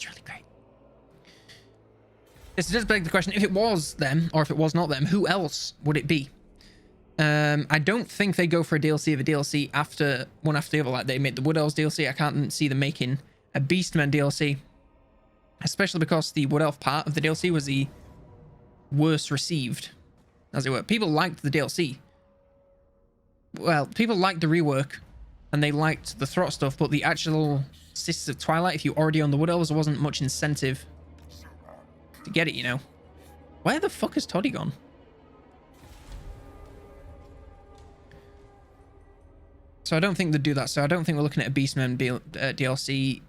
It's really great. This does beg the question, if it was them, or if it was not them, who else would it be? I don't think they go for a DLC of a DLC after one after the other. Like they made the Wood Elves DLC. I can't see them making a Beastmen DLC. Especially because the Wood Elf part of the DLC was the worst received, as it were. People liked the DLC. Well, people liked the rework, and they liked the Throt stuff, but the actual Sisters of Twilight, if you already own the Wood Elves, there wasn't much incentive to get it, you know. Where the fuck is Toddy gone? So I don't think they'd do that. So I don't think we're looking at a Beastmen DLC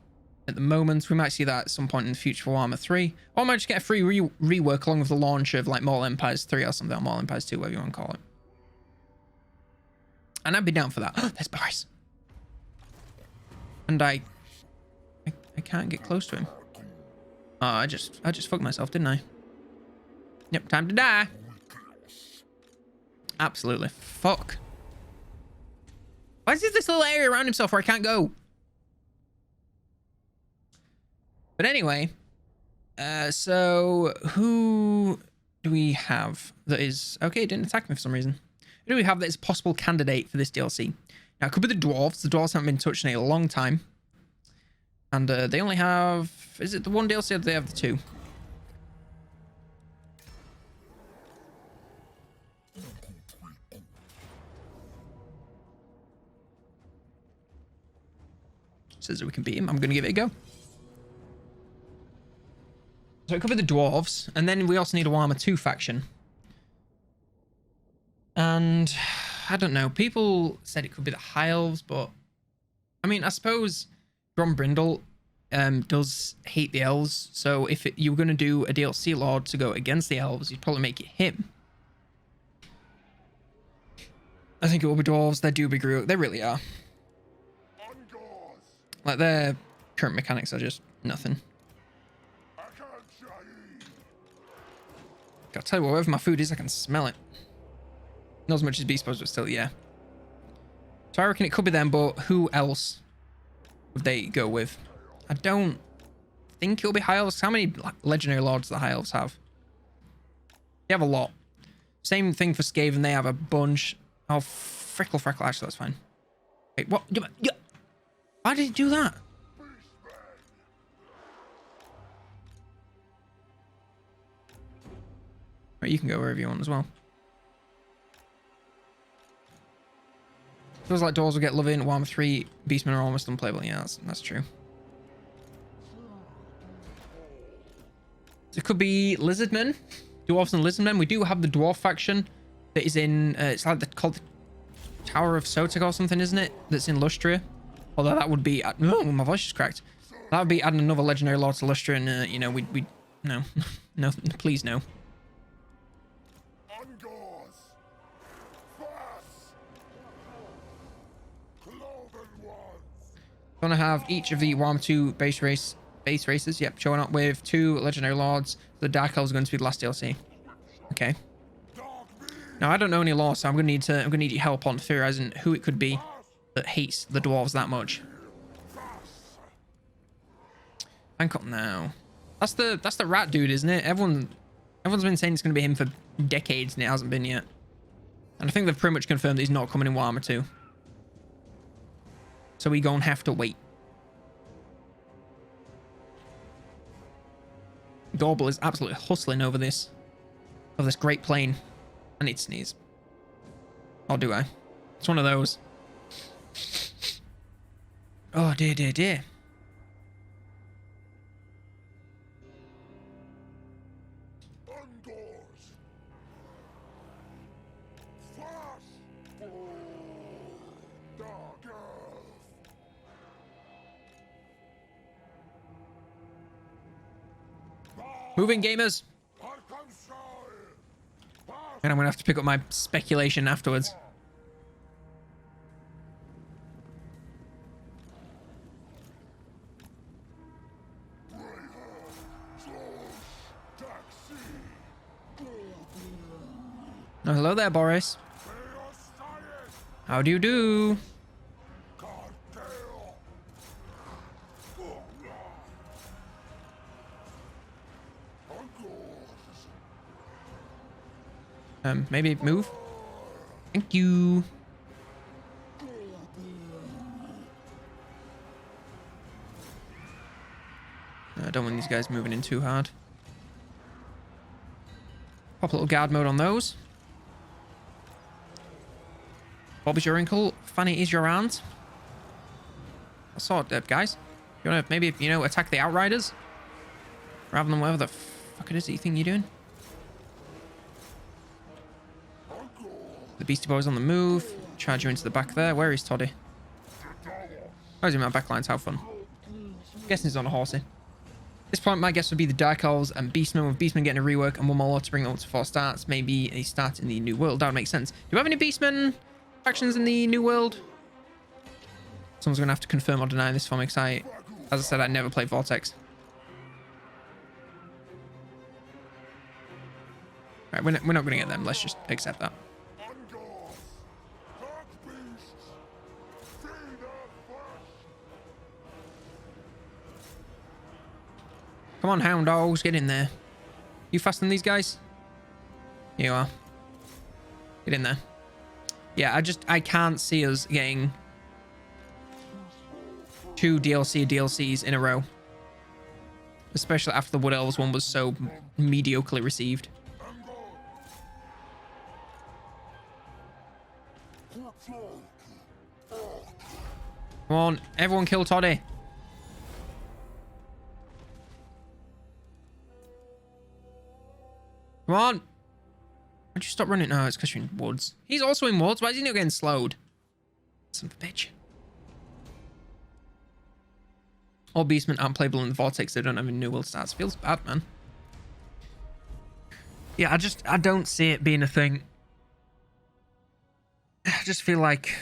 at the moment. We might see that at some point in the future for Warhammer 3. Or I might just get a free rework along with the launch of like Mortal Empires 3 or something, or Mortal Empires 2, whatever you want to call it. And I'd be down for that. There's Boris. And I can't get close to him. Oh, I just fucked myself, didn't I? Yep, time to die. Absolutely. Fuck. Why is there this little area around himself where I can't go? But anyway, so who do we have that is... Okay, it didn't attack me for some reason. Who do we have that is a possible candidate for this DLC? Now, it could be the Dwarves. The Dwarves haven't been touched in a long time. And they only have... Is it the one DLC or do they have the two? Says that we can beat him. I'm going to give it a go. So it could be the Dwarves. And then we also need a Warhammer 2 faction. And I don't know. People said it could be the High Elves, but I mean, I suppose Grom Brindle does hate the Elves. So if you were going to do a DLC Lord to go against the Elves, you'd probably make it him. I think it will be Dwarves. They're doobie groo. They really are. Like, their current mechanics are just nothing. Gotta tell you what, wherever my food is, I can smell it. Not as much as Beast Bugs, but still, yeah. So I reckon it could be them, but who else would they go with? I don't think it'll be High Elves. How many Legendary Lords do the High Elves have? They have a lot. Same thing for Skaven, they have a bunch. Oh, Freckle. Actually, that's fine. Wait, what? Yeah. Why did he do that? Right, you can go wherever you want as well. Feels like Dwarves will get loving. Warhammer 3 Beastmen are almost unplayable. Yeah, that's true. So it could be Lizardmen. Dwarves and Lizardmen. We do have the Dwarf faction that is in... it's like called the Tower of Sotek or something, isn't it? That's in Lustria. Although that would be... Oh, my voice is cracked. That would be adding another Legendary Lord to Lustria, and, you know, we no. No, please, no. Gonna have each of the Warhammer 2 base races, yep, showing up with 2 Legendary Lords. The Dark Elves are going to be the last DLC. Okay. Now, I don't know any lore, so I'm gonna need your help on theorizing who it could be that hates the Dwarves that much. Hancock now. That's the rat dude, isn't it? Everyone's been saying it's gonna be him for decades, and it hasn't been yet. And I think they've pretty much confirmed that he's not coming in Warhammer 2. So we gonna have to wait. Gorble is absolutely hustling over this great plane. I need to sneeze. Or do I? It's one of those. Oh dear. Moving, gamers. And I'm gonna have to pick up my speculation afterwards. Oh, hello there, Boris. How do you do? Maybe move. Thank you. I don't want these guys moving in too hard. Pop a little guard mode on those. Bob is your uncle. Fanny is your aunt. I saw it, guys. You want to maybe, you know, attack the Outriders? Rather than whatever the fuck it is that you think you're doing. The Beastie Boy's on the move. Charge you into the back there. Where is Toddy? Oh, he's in my backlines. How fun. Guessing he's on a horsey. At this point, my guess would be the Dark Elves and Beastmen, with Beastmen getting a rework and one more to bring them up to 4 starts. Maybe a start in the New World. That would make sense. Do we have any Beastmen factions in the New World? Someone's going to have to confirm or deny this for me, because as I said, I never played Vortex. Right, we're not going to get them. Let's just accept that. Come on, hound dogs, get in there. You faster than these guys? Here you are. Get in there. Yeah, I can't see us getting 2 DLCs in a row. Especially after the Wood Elves one was so mediocrely received. Come on, everyone kill Toddy. Come on. Why'd you stop running? No, it's because you're in woods. He's also in woods. Why is he not getting slowed? Son of a bitch. All Beastmen aren't playable in the Vortex. They don't have any New World stats. Feels bad, man. Yeah, I don't see it being a thing. I just feel like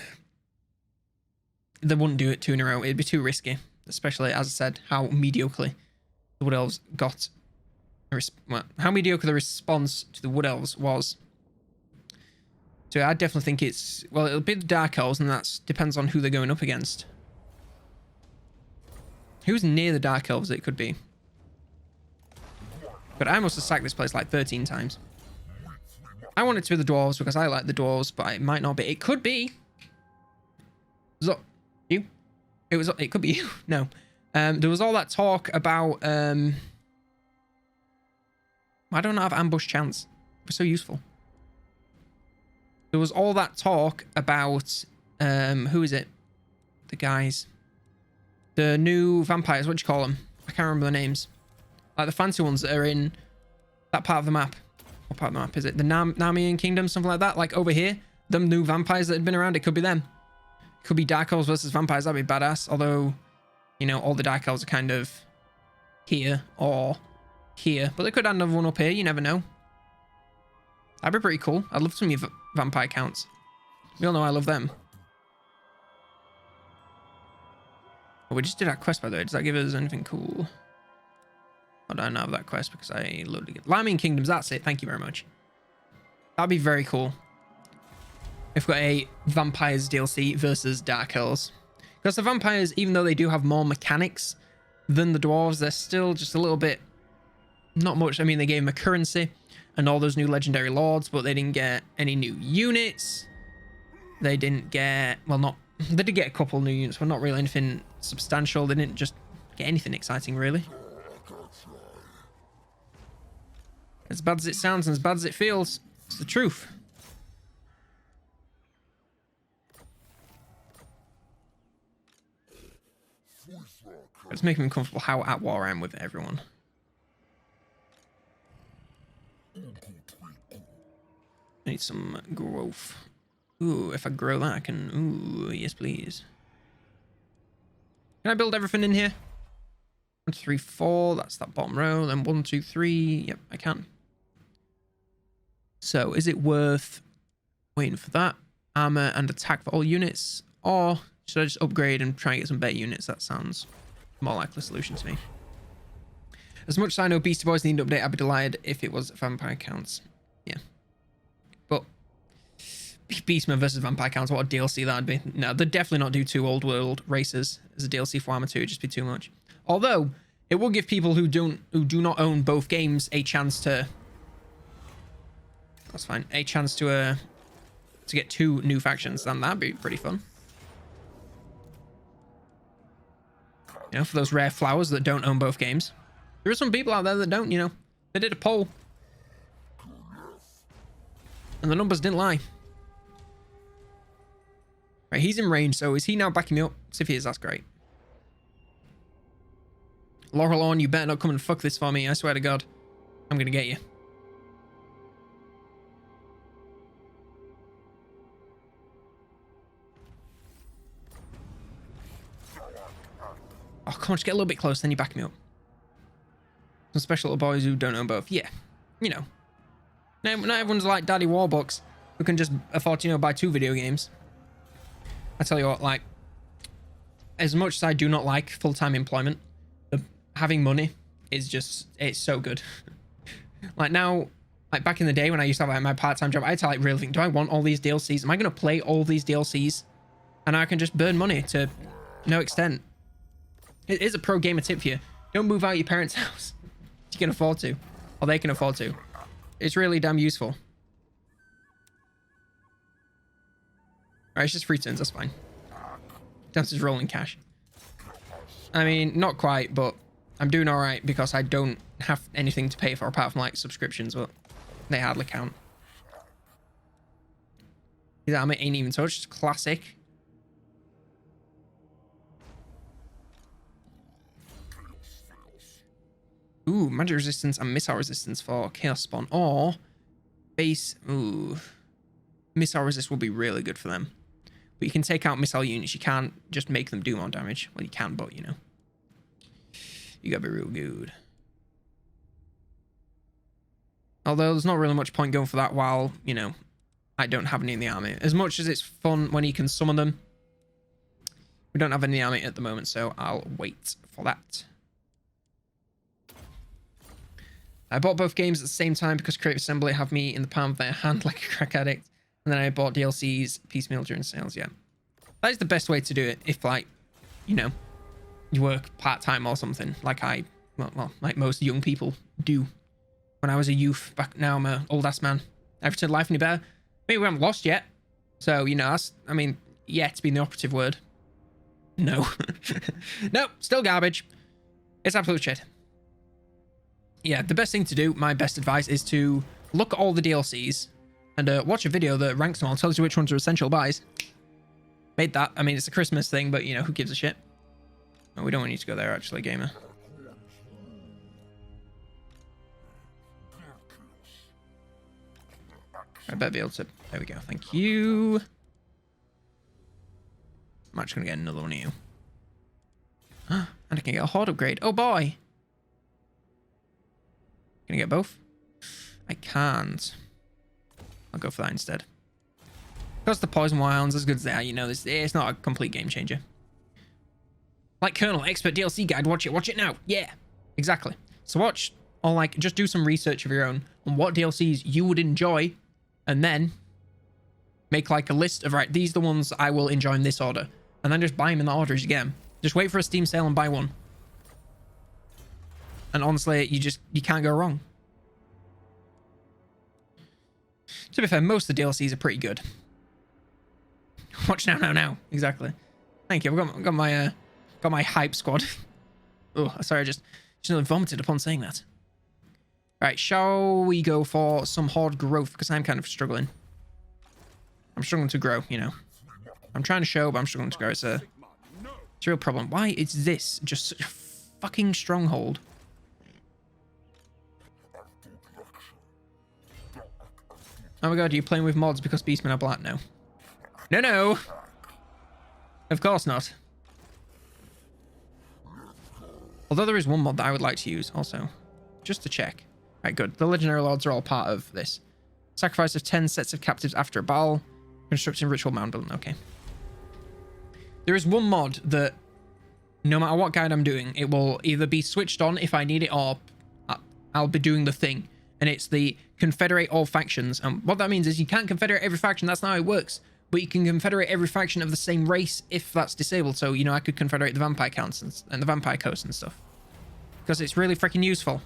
they wouldn't do it 2 in a row. It'd be too risky. Especially, as I said, how mediocrely the Wood Elves got. Well, how mediocre the response to the Wood Elves was. So I definitely think it's... Well, it'll be the Dark Elves, and that depends on who they're going up against. Who's near the Dark Elves it could be. But I must have sacked this place like 13 times. I want it to be the Dwarves because I like the Dwarves, but it might not be. It could be. Was that you? It could be you. No. There was all that talk about... Why don't I have ambush chance? We're so useful. There was all that talk about... who is it? The guys. The new vampires. What do you call them? I can't remember the names. Like the fancy ones that are in that part of the map. What part of the map is it? The Narmian Kingdom, something like that. Like over here. Them new vampires that had been around. It could be them. It could be Dark Elves versus vampires. That'd be badass. Although, you know, all the Dark Elves are kind of here or... here, but they could add another one up here. You never know. That'd be pretty cool. I'd love some of your vampire counts. We all know I love them. Oh, we just did that quest, by the way. Does that give us anything cool? I don't have that quest because I loaded it. Liming Kingdoms, that's it. Thank you very much. That'd be very cool. We've got a Vampires DLC versus Dark Elves. Because the Vampires, even though they do have more mechanics than the Dwarves, they're still just a little bit... Not much. I mean, they gave them a currency and all those new legendary lords, but they didn't get any new units. They didn't get... Well, not... They did get a couple new units, but not really anything substantial. They didn't just get anything exciting, really. As bad as it sounds and as bad as it feels, it's the truth. It's making me comfortable how at war I am with everyone. I need some growth. Ooh, if I grow that, I can... Ooh, yes, please. Can I build everything in here? 1, 2, 3, 4. That's that bottom row. Then 1, 2, 3. Yep, I can. So, is it worth waiting for that? Armor and attack for all units? Or should I just upgrade and try and get some better units? That sounds more likely a solution to me. As much as I know Beastie Boys need an update, I'd be delighted if it was vampire counts. Yeah. But Beastmen versus vampire counts, what a DLC that'd be. No, they'd definitely not do 2 old world races as a DLC for Warhammer 2. It'd just be too much. Although, it will give people who do not own both games a chance to That's fine. A chance to get 2 new factions, then that'd be pretty fun. You know, for those rare flowers that don't own both games. There are some people out there that don't, you know. They did a poll. And the numbers didn't lie. Right, he's in range, so is he now backing me up? Because if he is, that's great. Laurel on, you better not come and fuck this for me. I swear to God. I'm going to get you. Oh, come on, just get a little bit close, then you back me up. Some special little boys who don't own both. Yeah, you know. Not everyone's like Daddy Warbucks who can just afford to, you know, buy 2 video games. I tell you what, like, as much as I do not like full-time employment, having money is just, it's so good. Like now, like back in the day when I used to have like my part-time job, I had to like really think, do I want all these DLCs? Am I going to play all these DLCs? And I can just burn money to no extent. It is a pro gamer tip for you. Don't move out your parents' house. You can afford to, or they can afford to. It's really damn useful. Alright, it's just free turns, that's fine. That's just rolling cash. I mean, not quite, but I'm doing alright because I don't have anything to pay for apart from like subscriptions, but they hardly count. His armor ain't even touched. Classic. Ooh, magic resistance and missile resistance for Chaos Spawn. Or base. Ooh. Missile resist will be really good for them. But you can take out missile units. You can't just make them do more damage. Well, you can, but you know. You gotta be real good. Although there's not really much point going for that while, you know, I don't have any in the army. As much as it's fun when you can summon them, we don't have any in the army at the moment, so I'll wait for that. I bought both games at the same time because Creative Assembly have me in the palm of their hand like a crack addict. And then I bought DLCs piecemeal during sales, yeah. That is the best way to do it if, like, you know, you work part-time or something. Like well, like most young people do. When I was a youth, back now I'm an old-ass man. Ever turned life any better? Maybe we haven't lost yet. So, you know, that's, I mean, yet being the operative word. No. Nope, still garbage. It's absolute shit. Yeah, the best thing to do, my best advice, is to look at all the DLCs and watch a video that ranks them all, tells you which ones are essential buys. Made that. I mean, it's a Christmas thing, but, you know, who gives a shit? Oh, we don't want you to go there, actually, gamer. I better be able to... There we go. Thank you. I'm actually going to get another one of you. And I can get a horde upgrade. Oh, boy. Can I get both? I can't. I'll go for that instead. Because the poison wilds, as good as they are, you know, it's not a complete game changer. Like Colonel, expert DLC guide, watch it now. Yeah, exactly. So watch, or like, just do some research of your own on what DLCs you would enjoy, and then make like a list of, right, these are the ones I will enjoy in this order. And then just buy them in the order as you get them. Just wait for a Steam sale and buy one. And honestly, you can't go wrong. To be fair, most of the DLCs are pretty good. Watch now. Exactly. Thank you. I've got my hype squad. Oh, sorry, I just nearly vomited upon saying that. All right, shall we go for some horde growth? Because I'm kind of struggling. I'm struggling to grow, you know. I'm trying to show, but I'm struggling to grow. It's a real problem. Why is this just such a fucking stronghold? Oh my god, are you playing with mods because beastmen are black? No. No. Of course not. Although there is one mod that I would like to use also. Just to check. Right, good. The legendary lords are all part of this. Sacrifice of 10 sets of captives after a battle. Constructing ritual mound building. Okay. There is one mod that, no matter what guide I'm doing, it will either be switched on if I need it, or I'll be doing the thing. And it's the confederate all factions. And what that means is you can't confederate every faction. That's not how it works. But you can confederate every faction of the same race if that's disabled. So, you know, I could confederate the vampire counts and the vampire coast and stuff. Because it's really freaking useful.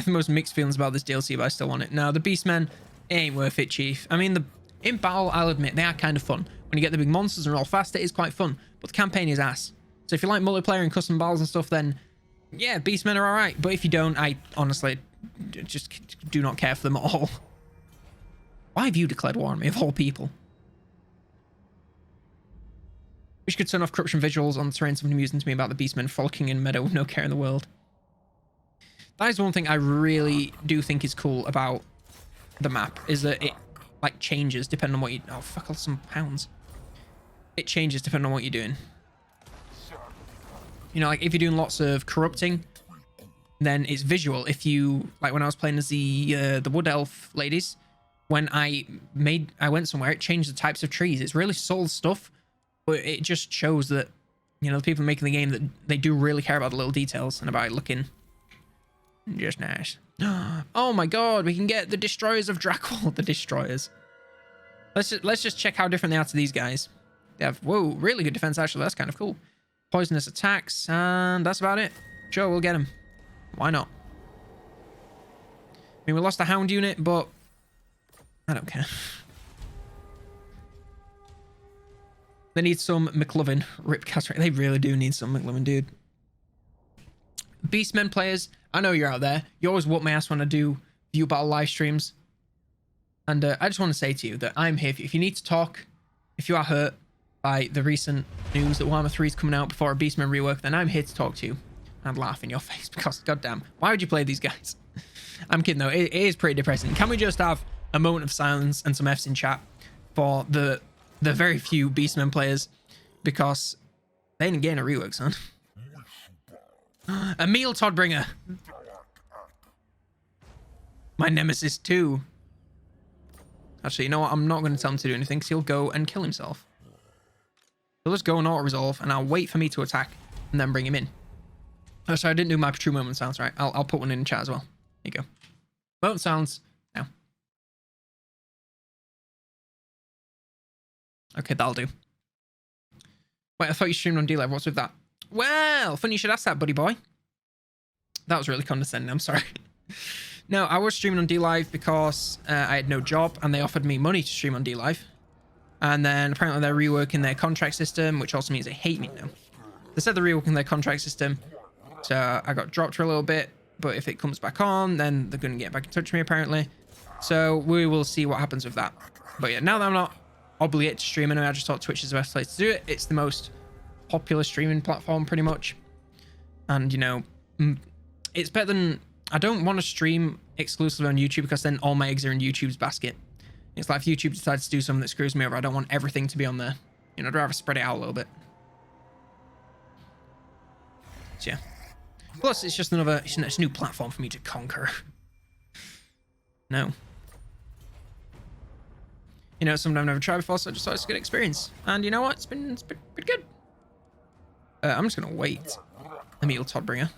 the most mixed feelings about this DLC, but I still want it. No, the Beastmen, it ain't worth it, Chief. I mean, in battle, I'll admit, they are kind of fun. When you get the big monsters and roll fast, it is quite fun. But the campaign is ass. So if you like multiplayer and custom battles and stuff, then yeah, Beastmen are alright. But if you don't, I honestly just do not care for them at all. Why have you declared war on me, of all people? Wish you could turn off corruption visuals on the terrain. Something amusing to me about the Beastmen frolicking in a meadow with no care in the world. That is one thing I really do think is cool about the map, is that it like changes depending on what you... Oh, fuck off some pounds. It changes depending on what you're doing. You know, like if you're doing lots of corrupting, then it's visual. If you... Like when I was playing as the Wood Elf ladies, when I went somewhere, it changed the types of trees. It's really subtle stuff, but it just shows that, you know, the people making the game, that they do really care about the little details and about it looking just nice. Oh my god, we can get the destroyers of Dracul. The destroyers. Let's just check how different they are to these guys. They have, whoa, really good defense actually. That's kind of cool. Poisonous attacks, and that's about it. Sure, we'll get them. Why not? I mean, we lost the Hound unit, but I don't care. They need some McLovin. Rip Castro. They really do need some McLovin, dude. Beastmen players, I know you're out there. You always whoop my ass when I do view battle live streams. And I just want to say to you that I'm here for you. If you need to talk, if you are hurt by the recent news that Warhammer 3 is coming out before a Beastmen rework, then I'm here to talk to you and laugh in your face because, goddamn, why would you play these guys? I'm kidding though, it is pretty depressing. Can we just have a moment of silence and some F's in chat for the very few Beastmen players, because they didn't get a rework, son. Emil Toddbringer. My nemesis too. Actually, you know what? I'm not going to tell him to do anything because he'll go and kill himself. He'll just go and auto-resolve, and I'll wait for me to attack and then bring him in. Oh, sorry, I didn't do my true moment sounds right. I'll put one in chat as well. There you go. Moment sounds now. Okay, that'll do. Wait, I thought you streamed on D-Live. What's with that? Well, funny you should ask that, buddy boy. That was really condescending. I'm sorry. No, I was streaming on D-Live because I had no job and they offered me money to stream on D-Live. And then apparently they're reworking their contract system, which also means they hate me now. They said they're reworking their contract system. So I got dropped for a little bit. But if it comes back on, then they're going to get back in touch with me apparently. So we will see what happens with that. But yeah, now that I'm not obligated to stream anyway, I just thought Twitch is the best place to do it. It's the most popular streaming platform pretty much. And, you know, it's better than... I don't want to stream exclusively on YouTube because then all my eggs are in YouTube's basket. It's like if YouTube decides to do something that screws me over, I don't want everything to be on there. You know, I'd rather spread it out a little bit. So yeah. Plus, it's just another... It's a new platform for me to conquer. No. You know, something I've never tried before, so I just thought it's a good experience. And you know what? It's been pretty good. I'm just going to wait. Emil Toddbringer.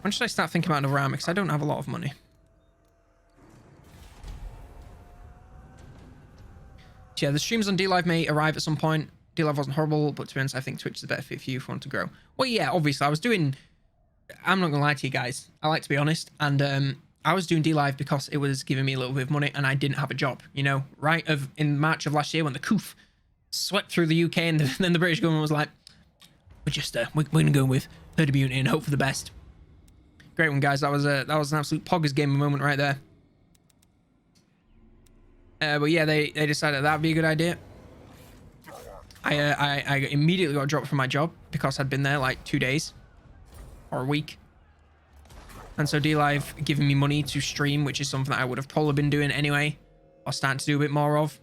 When should I start thinking about another army? Because I don't have a lot of money. So yeah, the streams on D-Live may arrive at some point. D-Live wasn't horrible, but to be honest, I think Twitch is a better fit for you if you want to grow. Well, yeah, obviously, I was doing... I'm not going to lie to you guys. I like to be honest. And I was doing D-Live because it was giving me a little bit of money and I didn't have a job, you know, right? In March of last year when the coof swept through the UK and then the British government was like, we're going to go with herd immunity and hope for the best. Great one, guys. That was an absolute poggers game moment right there. But yeah, they decided that would be a good idea. I immediately got dropped from my job because I'd been there like 2 days or a week. And so D-Live giving me money to stream, which is something that I would have probably been doing anyway, or starting to do a bit more of.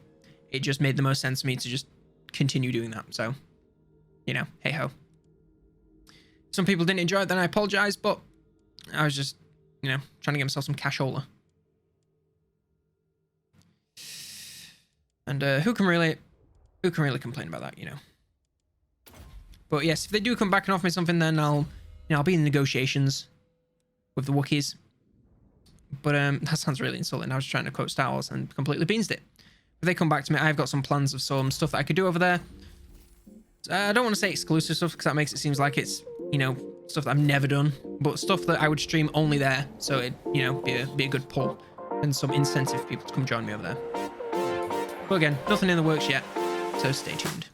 It just made the most sense to me to just continue doing that. So, you know, hey ho. Some people didn't enjoy it, then I apologize, but I was just, you know, trying to get myself some cashola. And who can really complain about that, you know? But yes, if they do come back and offer me something, then I'll be in negotiations with the Wookiees. But that sounds really insulting. I was trying to quote Star Wars and completely beansed it. If they come back to me, I've got some plans of some stuff that I could do over there. I don't want to say exclusive stuff because that makes it seem like it's, you know, stuff that I've never done, but stuff that I would stream only there. So it, you know, be a good pull and some incentive for people to come join me over there. But again, nothing in the works yet, so stay tuned.